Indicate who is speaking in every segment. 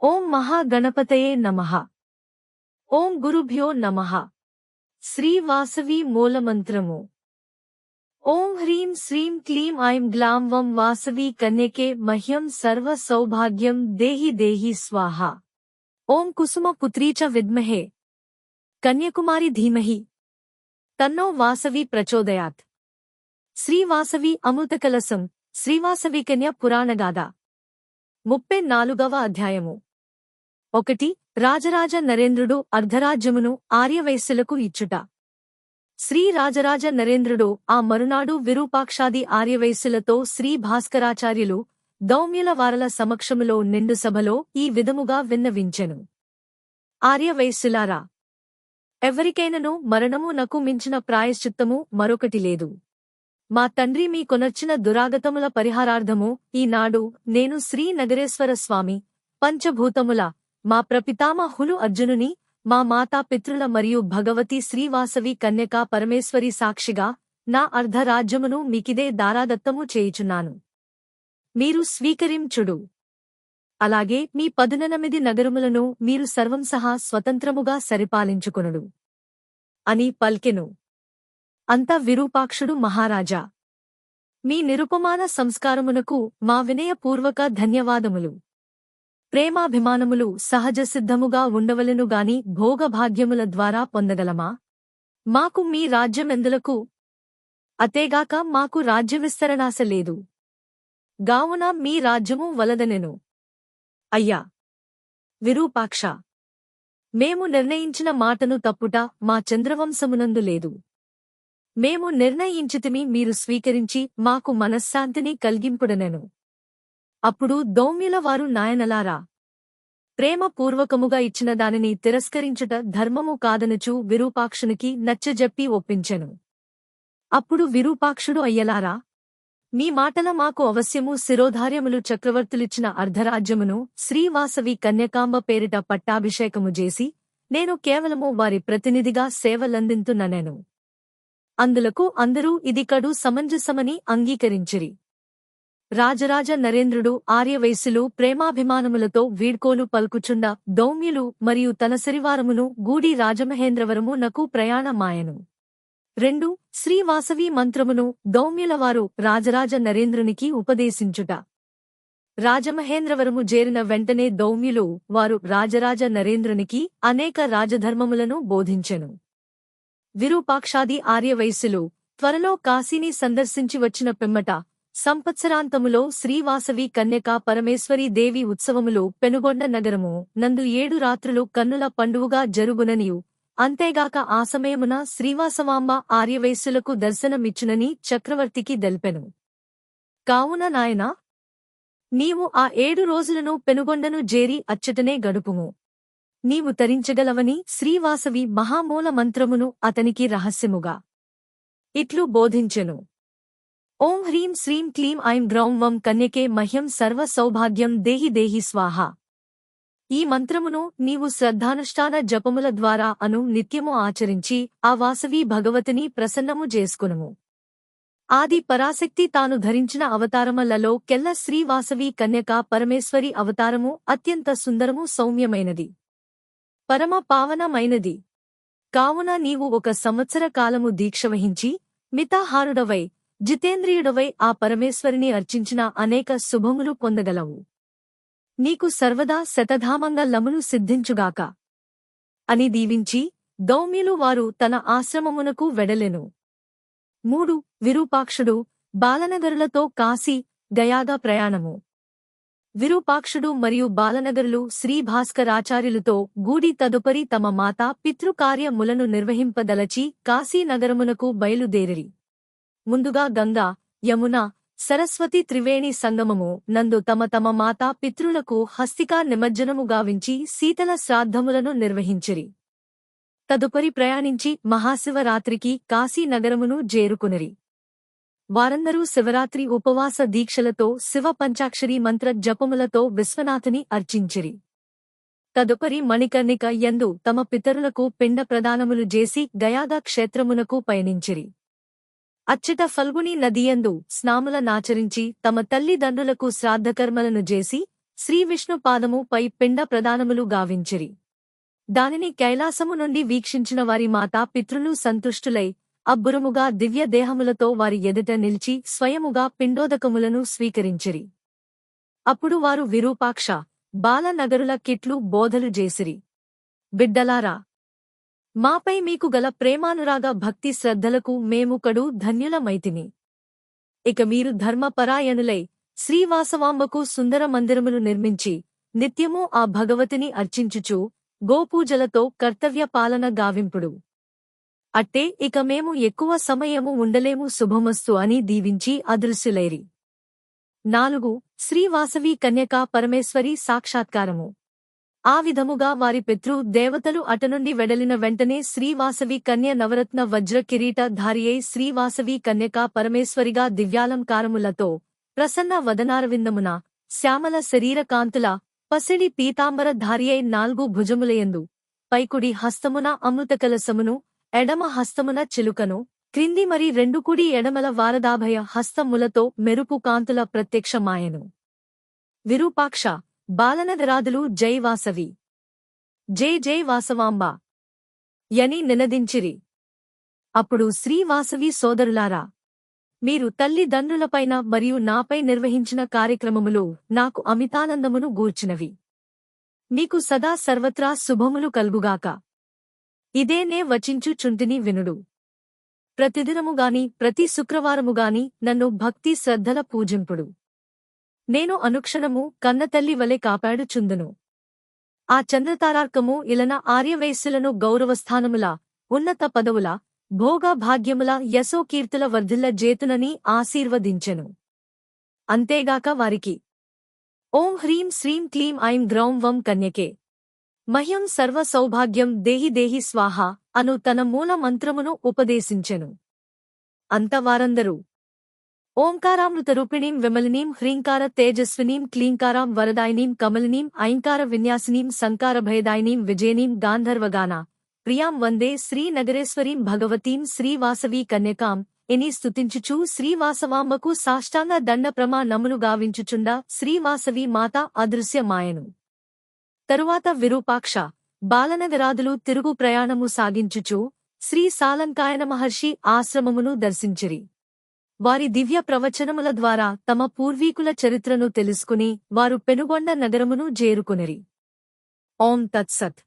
Speaker 1: ఓం మహాగణపతయే నమః. ఓం గురుభ్యో నమః. శ్రీ వాసవి మూలమంత్రము. ఓం హ్రీం శ్రీం క్లీం ఐం గ్లాం వం వాసవి కన్యకే మహ్యం సర్వ సౌభాగ్యం దేహి దేహి స్వాహ. ఓం కుసుమ పుత్రీ చ విద్మహే కన్యకుమారి ధీమహి తన్నో వాసవి ప్రచోదయాత్. శ్రీ వాసవి అమృతకలశం. శ్రీవాసవి కన్య పురాణగాథ 34వ అధ్యాయము. 1. రాజరాజ నరేంద్రుడు అర్ధరాజ్యమును ఆర్యవైశ్యులకు ఇచ్చుట. శ్రీ రాజరాజ నరేంద్రుడు ఆ మరునాడు విరూపాక్షాది ఆర్యవైశ్యులతో శ్రీ భాస్కరాచార్యులు దౌమ్యుల వారల సమక్షములో నిండు సభలో ఈ విధముగా విన్నవించెను. ఆర్యవైశ్యులారా, ఎవరికైనను మరణము నకు మించిన ప్రాయశ్చిత్తము మరొకటి లేదు. మా తండ్రి మీ కొనర్చిన దురాగతముల పరిహారార్థము ఈనాడు నేను శ్రీ నగరేశ్వర స్వామి పంచభూతముల మా ప్రపితామహులు అర్జునుని, మా మాతాపితృల మరియు భగవతి శ్రీవాసవి కన్యకా పరమేశ్వరి సాక్షిగా నా అర్ధరాజ్యమును మీకిదే దారాదత్తము చేయుచున్నాను. మీరు స్వీకరించుడు. అలాగే మీ 18 నగరములను మీరు సర్వం సహా స్వతంత్రముగా సరిపాలించుకొనుడు అని పల్కెను. అంత విరూపాక్షుడు మహారాజా, మీ నిరుపమాన సంస్కారమునకు మా వినయపూర్వక ధన్యవాదములు. ప్రేమాభిమానములు సహజసిద్ధముగా ఉండవలెనుగాని భోగభాగ్యముల ద్వారా పొందగలమా? మాకు మీ రాజ్యమెందులకు? అతేగాక మాకు రాజ్యవిస్తరణాశ లేదు. గావున మీ రాజ్యము వలదనెను. అయ్యా విరూపాక్ష, మేము నిర్ణయించిన మాటను తప్పుట మా చంద్రవంశమునందు లేదు. మేము నిర్ణయించితిమి, మీరు స్వీకరించి మాకు మనశ్శాంతిని కల్గింపుడనెను. అప్పుడు దౌమ్యుల వారు, నాయనలారా, ప్రేమపూర్వకముగా ఇచ్చిన దానిని తిరస్కరించుట ధర్మము కాదనుచు విరూపాక్షునికి నచ్చజెప్పి ఒప్పించెను. అప్పుడు విరూపాక్షుడు, అయ్యలారా, మీ మాటల మాకు అవశ్యము శిరోధార్యములు చక్రవర్తులిచ్చిన అర్ధరాజ్యమును శ్రీవాసవి కన్యకాంబ పేరిట పట్టాభిషేకము చేసి నేను కేవలము వారి ప్రతినిధిగా సేవలందింతుననెను. అందులకు అందరూ ఇది కడు సమంజసమని అంగీకరించిరి. రాజరాజ నరేంద్రుడు ఆర్యవైశ్యులు ప్రేమాభిమానములతో వీడ్కోలు పల్కుచుండ దౌమ్యులు మరియు తన సిరివారమును గూడి రాజమహేంద్రవరము నకు ప్రయాణమాయెను. 2. శ్రీవాసవి మంత్రమును దౌమ్యులవారు రాజరాజ నరేంద్రునికి ఉపదేశించుట. రాజమహేంద్రవరము చేరిన వెంటనే దౌమ్యులు వారు రాజరాజ నరేంద్రునికి అనేక రాజధర్మములను బోధించెను. విరూపాక్షాది ఆర్యవైశ్యులు త్వరలో కాశీని సందర్శించి వచ్చిన పిమ్మట సంవత్సరాంతములో శ్రీవాసవి కన్యకా పరమేశ్వరీ దేవి ఉత్సవములు పెనుగొండ నగరము నందు 7 రాత్రులు కన్నుల పండువుగా జరుగుననియు, అంతేగాక ఆ సమయమున శ్రీవాసవాంబ ఆర్యవైశ్యులకు దర్శనమిచ్చునని చక్రవర్తికి దెల్పెను. కావున నాయనా, నీవు ఆ 7 రోజులను పెనుగొండను జేరి అచ్చటనే గడుపుము. నీవు తరించగలవని శ్రీవాసవి మహామూల మంత్రమును అతనికి రహస్యముగా ఇట్లు బోధించెను. ఓం హ్రీం శ్రీం క్లీం ఐం గ్రౌం వం కన్యకే మహ్యం సర్వ సౌభాగ్యం దేహి దేహి స్వాహ. ఈ మంత్రమును నీవు శ్రద్ధానుష్ఠాన జపముల ద్వారా నిత్యము ఆచరించి ఆ వాసవి భగవతిని ప్రసన్నము చేసుకునుము. ఆది పరాశక్తి తాను ధరించిన అవతారములలో కెల్ల శ్రీవాసవి కన్యకా పరమేశ్వరి అవతారము అత్యంత సుందరము, సౌమ్యమైనది, పరమ పావనమైనది. కావున నీవు 1 సంవత్సర కాలము దీక్షవహించి మితాహారుడవై జితేంద్రియుడవై ఆ పరమేశ్వరిని అర్చించిన అనేక శుభములు పొందగలవు. నీకు సర్వదా శతధామంగళములు సిద్ధించుగాక అని దీవించి దౌమ్యులు వారు తన ఆశ్రమమునకు వెడలెను. 3. విరూపాక్షుడు బాలనగరులతో కాశీ, గయాగా ప్రయాణము. విరూపాక్షుడు మరియు బాలనగరులు శ్రీ భాస్కరాచార్యులతో గూడి తదుపరి తమ మాతా పితృకార్యములను నిర్వహింపదలచి కాశీనగరమునకు బయలుదేరిరి. ముందుగా గంగా, యమున, సరస్వతి త్రివేణి సంగమము నందు తమ తమ మాతా పితృలకు హస్తికా నిమజ్జనము గావించి శీతల శ్రాద్ధములను నిర్వహించిరి. తదుపరి ప్రయాణించి మహాశివరాత్రికి కాశీనగరమును చేరుకునిరి. వారందరూ శివరాత్రి ఉపవాస దీక్షలతో శివ పంచాక్షరీ మంత్ర జపములతో విశ్వనాథుని అర్చించిరి. తదుపరి మణికర్ణిక యందు తమ పితరులకు పిండ ప్రదానములు చేసి గయాగా క్షేత్రమునకు పయనించిరి. అచ్చట ఫల్గుని నదియందు స్నాముల నాచరించి తమ తల్లిదండ్రులకు శ్రాద్ధకర్మలను చేసి శ్రీవిష్ణు పాదము పై పిండ ప్రదానములు గావించిరి. దానిని కైలాసము నుండి వీక్షించిన వారి మాతా పితృలు సంతుష్టులై అబ్బురముగా దివ్య దేహములతో వారి ఎదుట నిలిచి స్వయముగా పిండోదకములను స్వీకరించిరి. అప్పుడు వారు విరూపాక్ష, బాలనగరుల కిట్లు బోధలు చేసిరి. బిడ్డలారా, మాపై మీకు గల ప్రేమానురాగ భక్తి శ్రద్ధలకు మేము కడు ధన్యులమైతిమి. ఇక మీరు ధర్మపరాయణులై శ్రీవాసవాంబకు సుందర మందిరములు నిర్మించి నిత్యమూ ఆ భగవతిని అర్చించుచూ గోపూజలతో కర్తవ్య పాలన గావింపుడు. అట్టే ఇక మేము ఎక్కువ సమయము ఉండలేము, శుభమస్తు అని దీవించి అదృశ్యులైరి. 4. శ్రీవాసవి కన్యకా పరమేశ్వరి సాక్షాత్కారము. ఆ విధముగా వారి పితృ దేవతలు అటనుండి వెడలిన వెంటనే శ్రీవాసవి కన్య నవరత్న వజ్ర కిరీట ధారియై శ్రీవాసవి కన్యకా పరమేశ్వరిగా దివ్యాలంకారములతో ప్రసన్న వదనారవిందమున శ్యామల శరీర కాంతుల పసిడి పీతాంబర ధారియై 4 భుజములయందు పైకుడి హస్తమున అమృతకలసమును ఎడమ హస్తమున చిలుకను క్రింది మరి 2 కుడి ఎడమల వారదాభయ హస్తములతో మెరుపు కాంతుల ప్రత్యక్షమాయెను. విరూపాక్ష, బాలనగరాదులు జై వాసవి, జై జై వాసవాంబ యని నినదించిరి. అప్పుడు శ్రీవాసవి సోదరులారా, మీరు తల్లిదండ్రులపైన మరియు నాపై నిర్వహించిన కార్యక్రమములు నాకు అమితానందమును గూర్చినవి. మీకు సదా సర్వత్రా శుభములు కల్గుగాక. ఇదేనే వచించుచుంటిని వినుడు. ప్రతిదినముగాని ప్రతి శుక్రవారముగాని నన్ను భక్తి శ్రద్ధల పూజింపుడు. నేను అనుక్షణము కన్నతల్లి వలె కాపాడుచుందును. ఆ చంద్రతారార్కము ఇలన ఆర్యవైశ్యులను గౌరవస్థానముల, ఉన్నత పదవుల, భోగ భాగ్యముల, యశోకీర్తుల వర్ధిల్ల జేతునని ఆశీర్వదించెను. అంతేగాక వారికి ఓం హ్రీం శ్రీం క్లీం ఐం గ్రౌం వం కన్యకే మహ్యం సర్వ సౌభాగ్యం దేహి దేహి స్వాహ అను తన మూల మంత్రమును ఉపదేశించెను. అంత వారందరూ ఓంకారామృతరూపిణీం విమలినీం హ్రీంకార తేజస్వినీం క్లీంకారాం వరదాయినీం కమలినీం ఐంకార విన్యాసినీం సంకారభయదాయినీం విజయనీం గాంధర్వగాన ప్రియాం వందే శ్రీనగరేశ్వరీం భగవతీం శ్రీవాసవీ కన్యకాం ఎని స్తుతించుచూ శ్రీవాసవాంబకు సాష్టాంగ దండ ప్రమాణములు గావించుచుండా శ్రీవాసవి మాత అదృశ్యమాయెను. తరువాత విరూపాక్ష, బాలనగరాదులు తిరుగు ప్రయాణము సాగించుచూ శ్రీ సాలంకాయన మహర్షి ఆశ్రమమును దర్శించిరి. వారి దివ్య ప్రవచనముల ద్వారా తమ పూర్వీకుల చరిత్రను తెలుసుకుని వారు పెనుగొండ నగరమును చేరుకొనిరి. ఓం తత్సత్.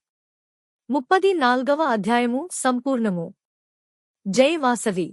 Speaker 1: 34వ అధ్యాయము సంపూర్ణము. జై వాసవి.